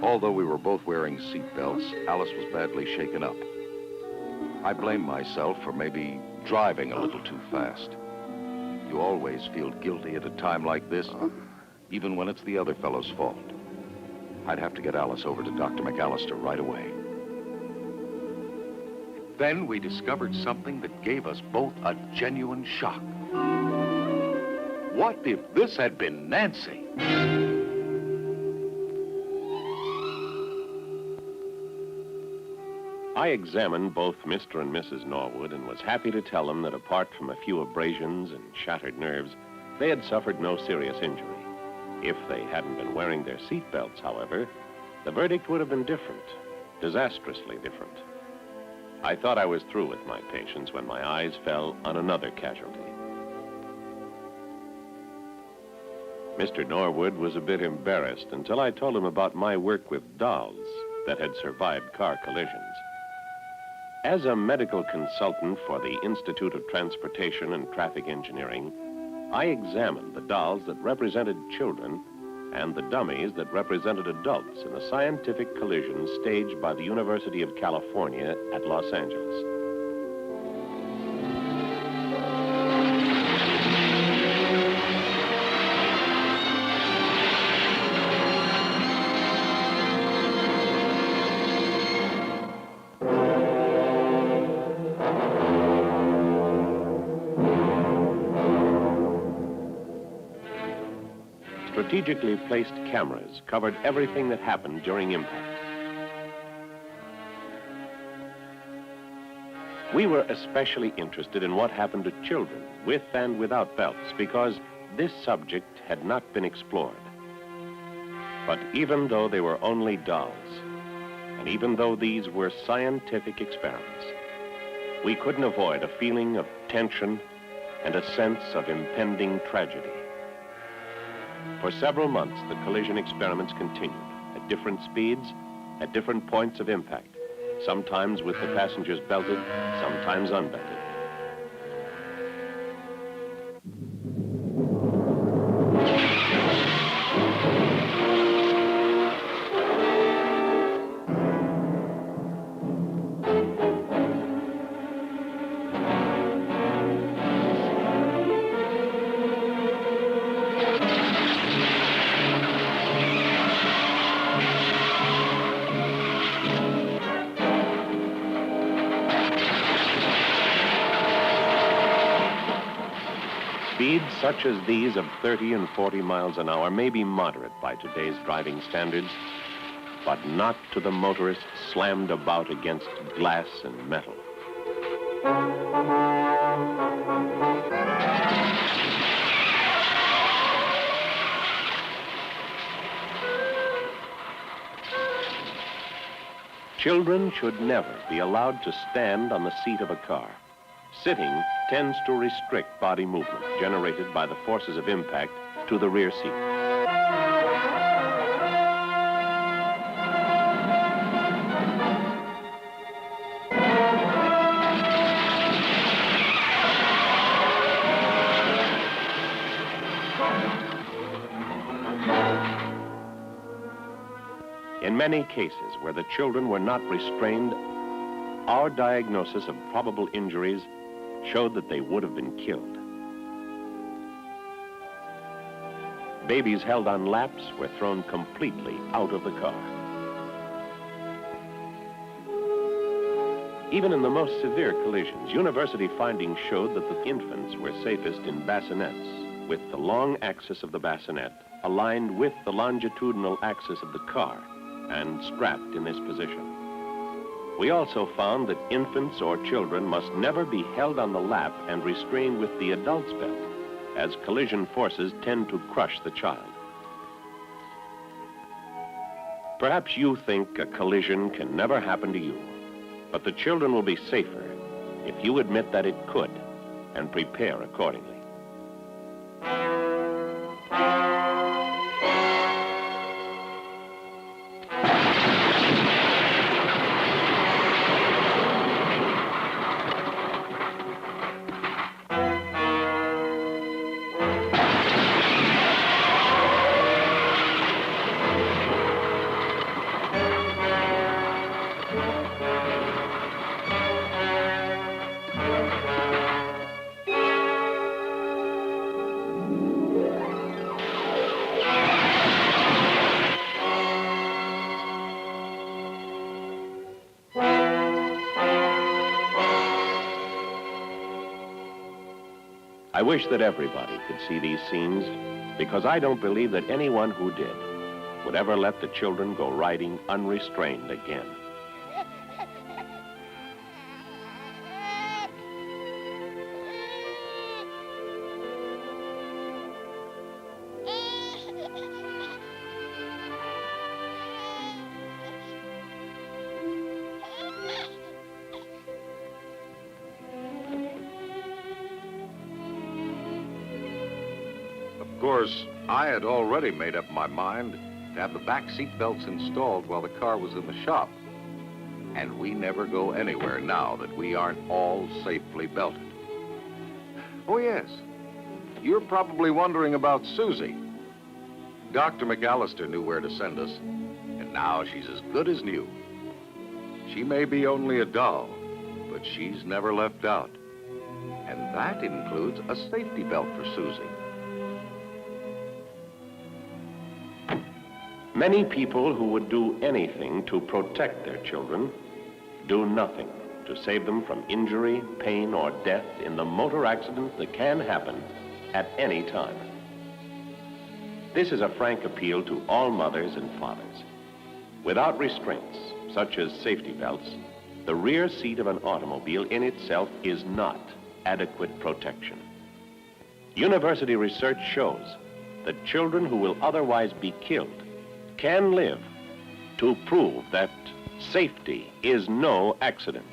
O: Although we were both wearing seatbelts, Alice was badly shaken up. I blame myself for maybe driving a little too fast. You always feel guilty at a time like this, even when it's the other fellow's fault. I'd have to get Alice over to Dr. McAllister right away. Then we discovered something that gave us both a genuine shock. What if this had been Nancy?
P: I examined both Mr. and Mrs. Norwood and was happy to tell them that apart from a few abrasions and shattered nerves, they had suffered no serious injury. If they hadn't been wearing their seatbelts, however, the verdict would have been different, disastrously different. I thought I was through with my patients when my eyes fell on another casualty. Mr. Norwood was a bit embarrassed until I told him about my work with dolls that had survived car collisions. As a medical consultant for the Institute of Transportation and Traffic Engineering, I examined the dolls that represented children and the dummies that represented adults in a scientific collision staged by the University of California at Los Angeles. Strategically placed cameras covered everything that happened during impact. We were especially interested in what happened to children with and without belts because this subject had not been explored. But even though they were only dolls, and even though these were scientific experiments, we couldn't avoid a feeling of tension and a sense of impending tragedy. For several months, the collision experiments continued at different speeds, at different points of impact, sometimes with the passengers belted, sometimes unbelted. Speeds such as these of 30 and 40 miles an hour may be moderate by today's driving standards, but not to the motorist slammed about against glass and metal. Children should never be allowed to stand on the seat of a car. Sitting tends to restrict body movement generated by the forces of impact to the rear seat. In many cases where the children were not restrained, our diagnosis of probable injuries showed that they would have been killed. Babies held on laps were thrown completely out of the car. Even in the most severe collisions, university findings showed that the infants were safest in bassinets, with the long axis of the bassinet aligned with the longitudinal axis of the car and strapped in this position. We also found that infants or children must never be held on the lap and restrained with the adult's belt, as collision forces tend to crush the child. Perhaps you think a collision can never happen to you, but the children will be safer if you admit that it could and prepare accordingly. I wish that everybody could see these scenes, because I don't believe that anyone who did would ever let the children go riding unrestrained again.
O: Of course, I had already made up my mind to have the back seat belts installed while the car was in the shop. And we never go anywhere now that we aren't all safely belted. Oh, yes. You're probably wondering about Susie. Dr. McAllister knew where to send us, and now she's as good as new. She may be only a doll, but she's never left out. And that includes a safety belt for Susie.
P: Many people who would do anything to protect their children do nothing to save them from injury, pain, or death in the motor accidents that can happen at any time. This is a frank appeal to all mothers and fathers. Without restraints, such as safety belts, the rear seat of an automobile in itself is not adequate protection. University research shows that children who will otherwise be killed can live to prove that safety is no accident.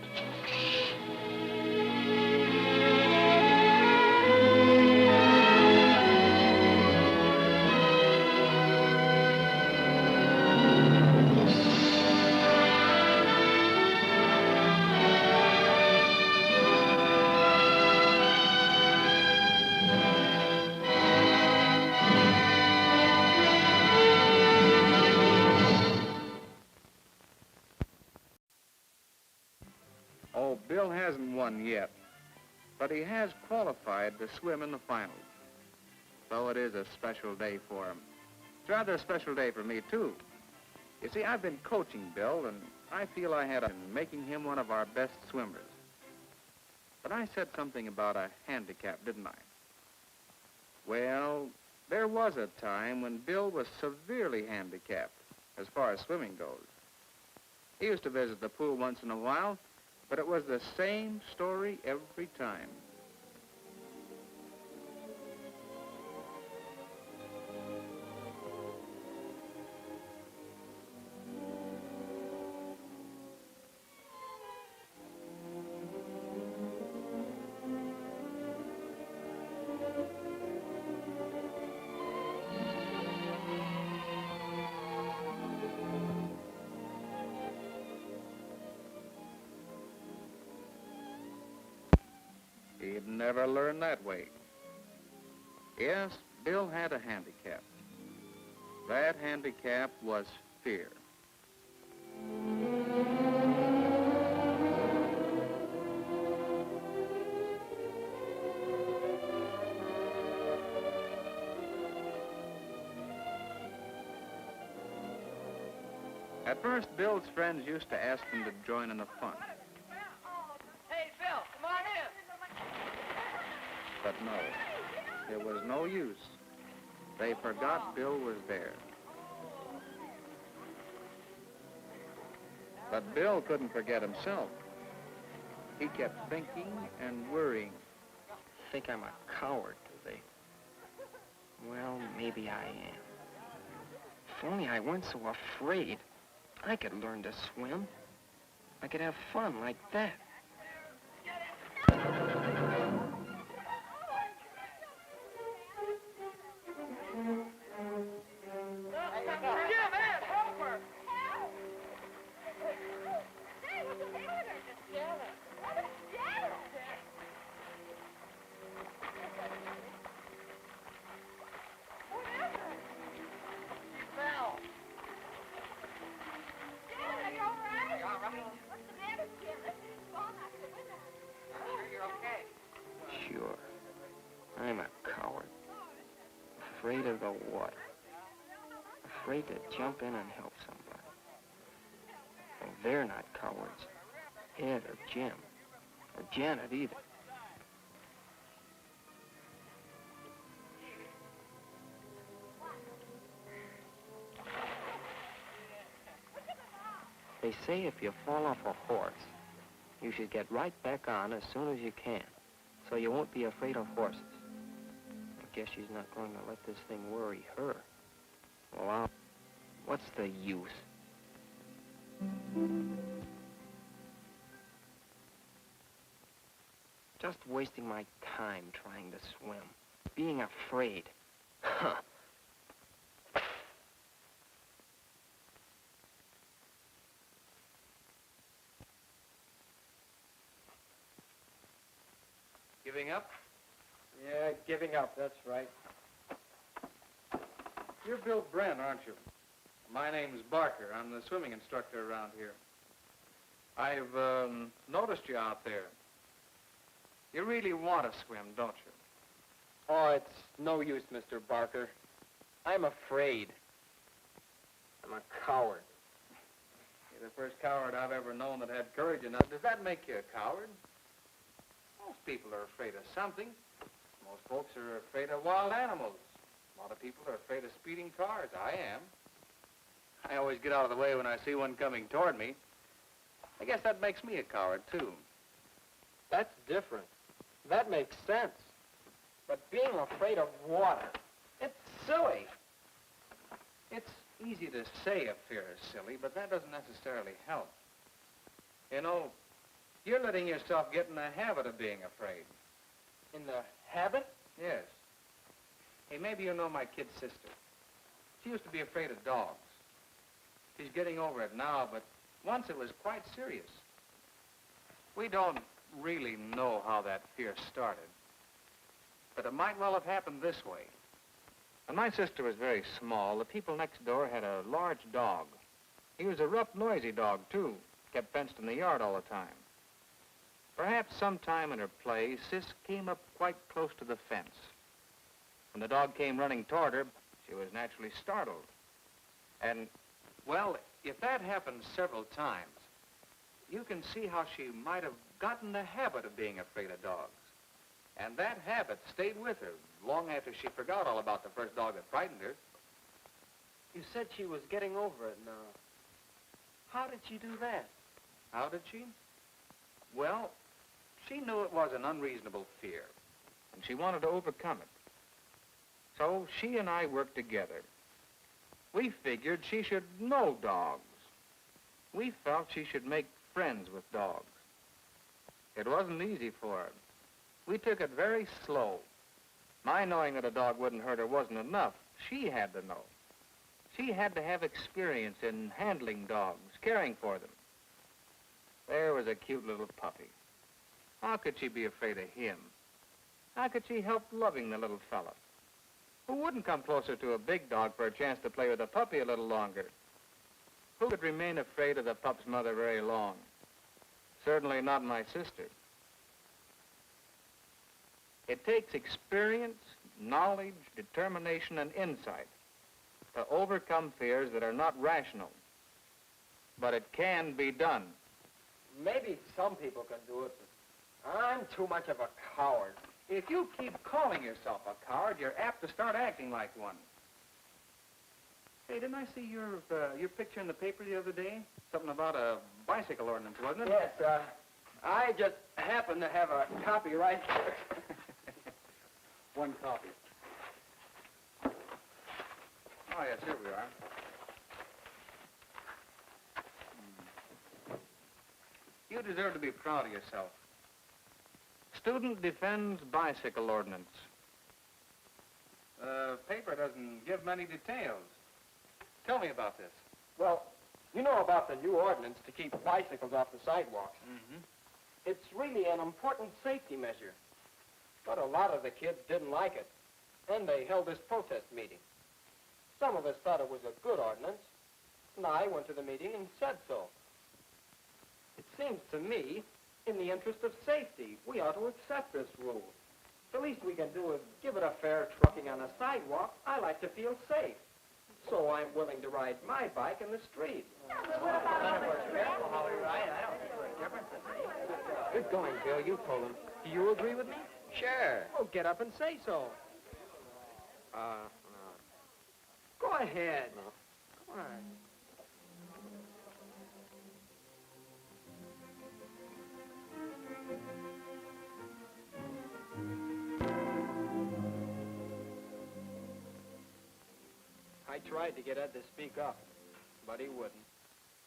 H: Oh, Bill hasn't won yet, but he has qualified to swim in the finals. So it is a special day for him. It's rather a special day for me, too. You see, I've been coaching Bill, and I feel I had in making him one of our best swimmers. But I said something about a handicap, didn't I? Well, there was a time when Bill was severely handicapped as far as swimming goes. He used to visit the pool once in a while, but it was the same story every time. He'd never learn that way. Yes, Bill had a handicap. That handicap was fear. At first, Bill's friends used to ask him to join in the fun.
K: Hey, Phil, come on in.
H: But no, there was no use. They forgot Bill was there. But Bill couldn't forget himself. He kept thinking and worrying.
Q: Think I'm a coward, do they? Well, maybe I am. If only I weren't so afraid, I could learn to swim. I could have fun like that. Afraid of the what? Afraid to jump in and help somebody. Well, they're not cowards. Ed or Jim. Or Janet either. They say if you fall off a horse, you should get right back on as soon as you can, so you won't be afraid of horses. I guess she's not going to let this thing worry her. Well, what's the use? Just wasting my time trying to swim. Being afraid. Huh.
J: Giving up?
R: Yeah, giving up, that's right.
J: You're Bill Brent, aren't you? My name's Barker. I'm the swimming instructor around here. I've noticed you out there. You really want to swim, don't you?
R: Oh, it's no use, Mr. Barker. I'm afraid. I'm a coward.
J: You're the first coward I've ever known that had courage enough. Does that make you a coward? Most people are afraid of something. Most folks are afraid of wild animals. A lot of people are afraid of speeding cars. I am. I always get out of the way when I see one coming toward me. I guess that makes me a coward, too.
R: That's different. That makes sense. But being afraid of water, it's silly.
J: It's easy to say a fear is silly, but that doesn't necessarily help. You know, you're letting yourself get in the habit of being afraid.
R: In the habit?
J: Yes. Hey, maybe you know my kid's sister. She used to be afraid of dogs. She's getting over it now, but once it was quite serious. We don't really know how that fear started, but it might well have happened this way. When my sister was very small, the people next door had a large dog. He was a rough, noisy dog, too. Kept fenced in the yard all the time. Perhaps sometime in her play, Sis came up quite close to the fence. When the dog came running toward her, she was naturally startled. And, well, if that happened several times, you can see how she might have gotten the habit of being afraid of dogs. And that habit stayed with her long after she forgot all about the first dog that frightened her.
R: You said she was getting over it now. How did she do that?
J: How did she? Well, she knew it was an unreasonable fear, and she wanted to overcome it. So she and I worked together. We figured she should know dogs. We felt she should make friends with dogs. It wasn't easy for her. We took it very slow. My knowing that a dog wouldn't hurt her wasn't enough. She had to know. She had to have experience in handling dogs, caring for them. There was a cute little puppy. How could she be afraid of him? How could she help loving the little fella? Who wouldn't come closer to a big dog for a chance to play with a puppy a little longer? Who could remain afraid of the pup's mother very long? Certainly not my sister. It takes experience, knowledge, determination, and insight to overcome fears that are not rational. But it can be done.
R: Maybe some people can do it, but I'm too much of a coward.
J: If you keep calling yourself a coward, you're apt to start acting like one. Hey, didn't I see your picture in the paper the other day? Something about a bicycle ordinance, wasn't it?
R: Yes, I just happen to have a copy right here. One copy.
J: Oh, yes, here we are. You deserve to be proud of yourself. Student defends bicycle ordinance. The paper doesn't give many details. Tell me about this.
R: Well, you know about the new ordinance to keep bicycles off the sidewalks.
J: Mm-hmm.
R: It's really an important safety measure. But a lot of the kids didn't like it, and they held this protest meeting. Some of us thought it was a good ordinance, and I went to the meeting and said so. It seems to me, in the interest of safety, we ought to accept this rule. The least we can do is give it a fair trucking on the sidewalk. I like to feel safe. So I'm willing to ride my bike in the street. Good going, Bill. You told him. Do you agree with me?
F: Sure.
R: Oh, get up and say so.
Q: No.
R: Go ahead.
Q: No.
R: Come on. I tried to get Ed to speak up, but he wouldn't.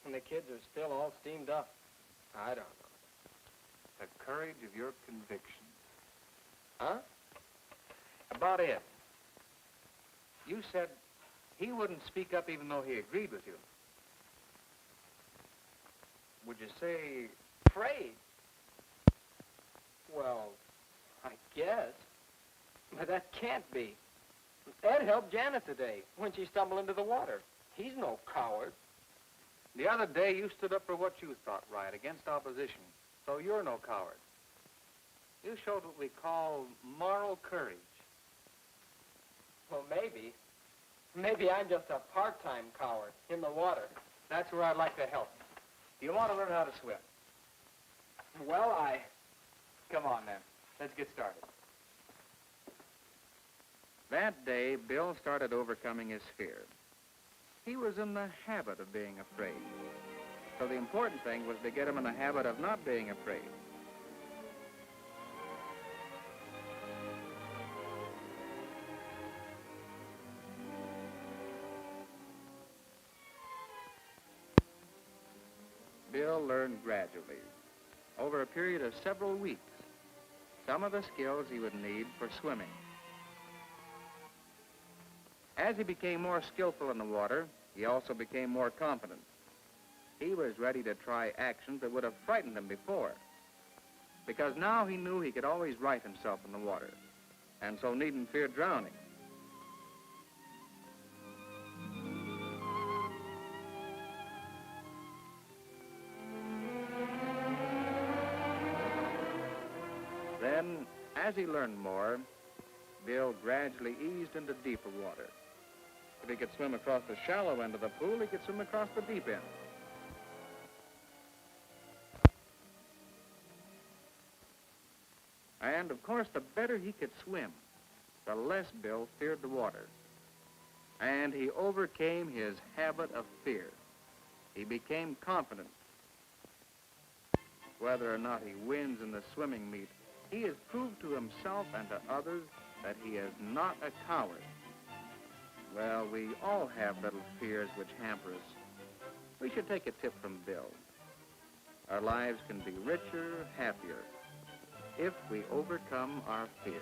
R: And the kids are still all steamed up. I don't know.
H: The courage of your conviction.
R: Huh?
H: About Ed. You said he wouldn't speak up even though he agreed with you. Would you say...
R: Afraid? Well, I guess. But that can't be. Ed helped Janet today when she stumbled into the water. He's no coward.
H: The other day you stood up for what you thought right against opposition, so you're no coward. You showed what we call moral courage.
R: Well, maybe. Maybe I'm just a part-time coward in the water.
H: That's where I'd like to help. Do you want to learn how to swim?
R: Well,
H: Come on, then. Let's get started. That day, Bill started overcoming his fear. He was in the habit of being afraid. So the important thing was to get him in the habit of not being afraid. Bill learned gradually, over a period of several weeks, some of the skills he would need for swimming. As he became more skillful in the water, he also became more confident. He was ready to try actions that would have frightened him before, because now he knew he could always right himself in the water, and so needn't fear drowning. Then, as he learned more, Bill gradually eased into deeper water. If he could swim across the shallow end of the pool, he could swim across the deep end. And, of course, the better he could swim, the less Bill feared the water. And he overcame his habit of fear. He became confident. Whether or not he wins in the swimming meet, he has proved to himself and to others that he is not a coward. Well, we all have little fears which hamper us. We should take a tip from Bill. Our lives can be richer, happier, if we overcome our fear.